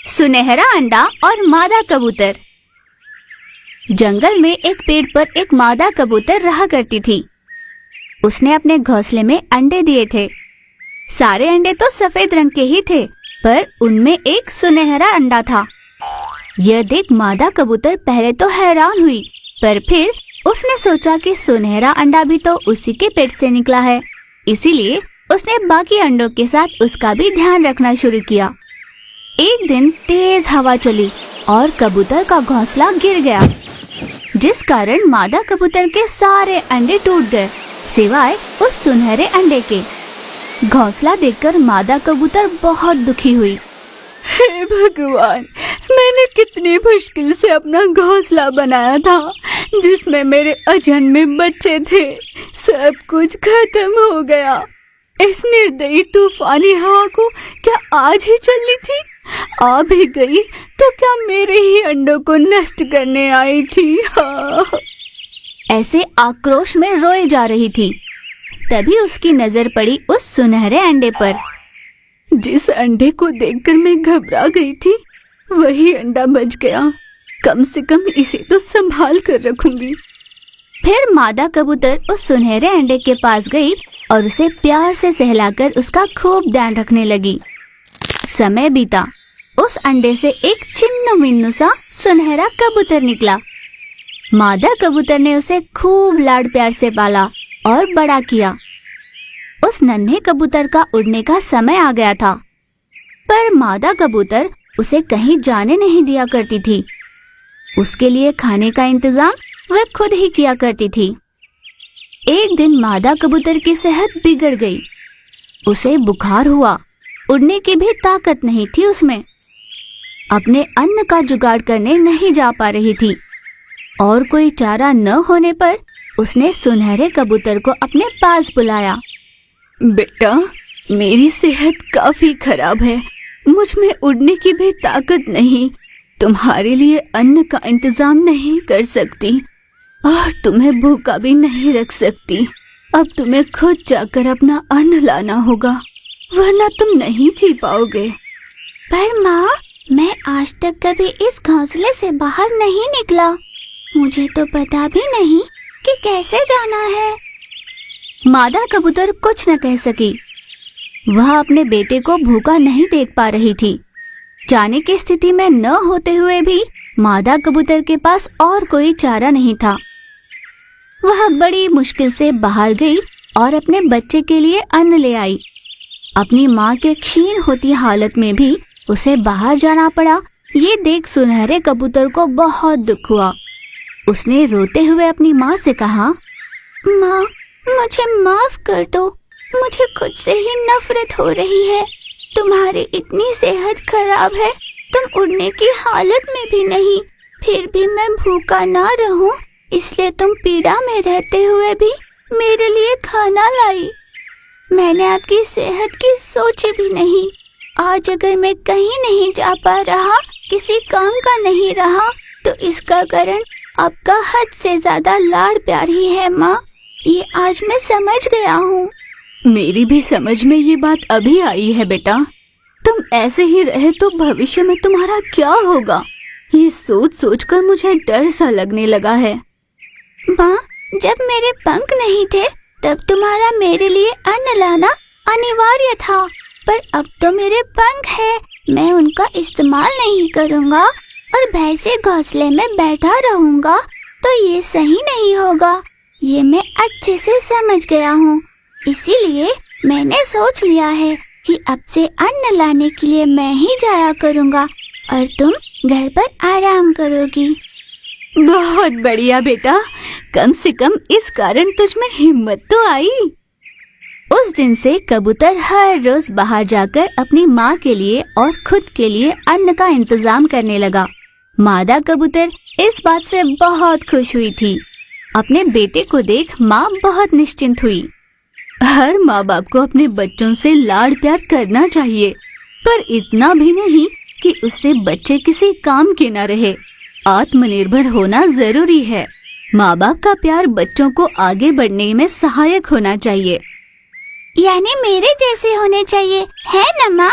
सुनहरा अंडा और मादा कबूतर। जंगल में एक पेड़ पर एक मादा कबूतर रहा करती थी। उसने अपने घोंसले में अंडे दिए थे। सारे अंडे तो सफेद रंग के ही थे, पर उनमें एक सुनहरा अंडा था। यह देख मादा कबूतर पहले तो हैरान हुई, पर फिर उसने सोचा कि सुनहरा अंडा भी तो उसी के पेट से निकला है, इसीलिए उसने बाकी अंडों के साथ उसका भी ध्यान रखना शुरू किया। एक दिन तेज हवा चली और कबूतर का घोंसला गिर गया, जिस कारण मादा कबूतर के सारे अंडे टूट गए, सिवाय उस सुनहरे अंडे के। घोंसला देखकर मादा कबूतर बहुत दुखी हुई। हे भगवान, मैंने कितनी मुश्किल से अपना घोंसला बनाया था, जिसमें मेरे अजन्मे बच्चे थे। सब कुछ खत्म हो गया। इस निर्दयी तूफानी हवा को क्या आज ही चलनी थी? आ भी गई तो क्या मेरे ही अंडों को नष्ट करने आई थी? ऐसे आक्रोश में रोए जा रही थी। तभी उसकी नजर पड़ी उस सुनहरे अंडे पर। जिस अंडे को देखकर मैं घबरा गई थी, वही अंडा बच गया। कम से कम इसे तो संभाल कर रखूंगी। फिर मादा कबूतर उस सुनहरे अंडे के पास गई और उसे प्यार से सहलाकर उसका खूब ध्यान रखने लगी। समय बीता। उस अंडे से एक चिन्नु मिन्नु सा सुनहरा कबूतर निकला। मादा कबूतर ने उसे खूब लाड प्यार से पाला और बड़ा किया। उस नन्हे कबूतर का उड़ने का समय आ गया था, पर मादा कबूतर उसे कहीं जाने नहीं दिया करती थी। उसके लिए खाने का इंतजाम वह खुद ही किया करती थी। एक दिन मादा कबूतर की सेहत बिगड़ गई। उसे बुखार हुआ। उड़ने की भी ताकत नहीं थी उसमें। अपने अन्न का जुगाड़ करने नहीं जा पा रही थी और कोई चारा न होने पर उसने सुनहरे कबूतर को अपने पास बुलाया। बेटा, मेरी सेहत काफी खराब है। मुझ में उड़ने की भी ताकत नहीं। तुम्हारे लिए अन्न का इंतजाम नहीं कर सकती और तुम्हें भूखा भी नहीं रख सकती। अब तुम्हें खुद जाकर अपना अन्न लाना होगा, वरना तुम नहीं जी पाओगे। पर माँ, मैं आज तक कभी इस घोंसले से बाहर नहीं निकला। मुझे तो पता भी नहीं कि कैसे जाना है। मादा कबूतर कुछ न कह सकी। वह अपने बेटे को भूखा नहीं देख पा रही थी। जाने की स्थिति में न होते हुए भी मादा कबूतर के पास और कोई चारा नहीं था। वह बड़ी मुश्किल से बाहर गई और अपने बच्चे के लिए अन्न ले आई। अपनी माँ के क्षीण होती हालत में भी उसे बाहर जाना पड़ा। ये देख सुनहरे कबूतर को बहुत दुख हुआ। उसने रोते हुए अपनी माँ से कहा, माँ, मुझे माफ कर दो। मुझे खुद से ही नफरत हो रही है। तुम्हारी इतनी सेहत खराब है, तुम उड़ने की हालत में भी नहीं, फिर भी मैं भूखा ना रहूं, इसलिए तुम पीड़ा में रहते हुए भी मेरे लिए खाना लाई। मैंने आपकी सेहत की सोची भी नहीं। आज अगर मैं कहीं नहीं जा पा रहा, किसी काम का नहीं रहा, तो इसका कारण आपका हद से ज्यादा लाड प्यार ही है माँ। ये आज मैं समझ गया हूँ। मेरी भी समझ में ये बात अभी आई है बेटा। तुम ऐसे ही रहे तो भविष्य में तुम्हारा क्या होगा, ये सोच सोच कर मुझे डर सा लगने लगा है। माँ, जब मेरे पंख नहीं थे तब तुम्हारा मेरे लिए अन्न लाना अनिवार्य था, पर अब तो मेरे पंख है, मैं उनका इस्तेमाल नहीं करूँगा और भैंसे घोंसले में बैठा रहूँगा, तो ये सही नहीं होगा। ये मैं अच्छे से समझ गया हूँ, इसीलिए मैंने सोच लिया है कि अब से अन्न लाने के लिए मैं ही जाया करूँगा और तुम घर पर आराम करोगी। बहुत बढ़िया बेटा, कम से कम इस कारण तुझ में हिम्मत तो आई। उस दिन से कबूतर हर रोज बाहर जाकर अपनी माँ के लिए और खुद के लिए अन्न का इंतजाम करने लगा। मादा कबूतर इस बात से बहुत खुश हुई थी। अपने बेटे को देख माँ बहुत निश्चिंत हुई। हर माँ बाप को अपने बच्चों से लाड प्यार करना चाहिए, पर इतना भी नहीं कि उससे बच्चे किसी काम के न रहे। आत्मनिर्भर होना जरूरी है। माँ बाप का प्यार बच्चों को आगे बढ़ने में सहायक होना चाहिए। यानी मेरे जैसे होने चाहिए, है ना माँ?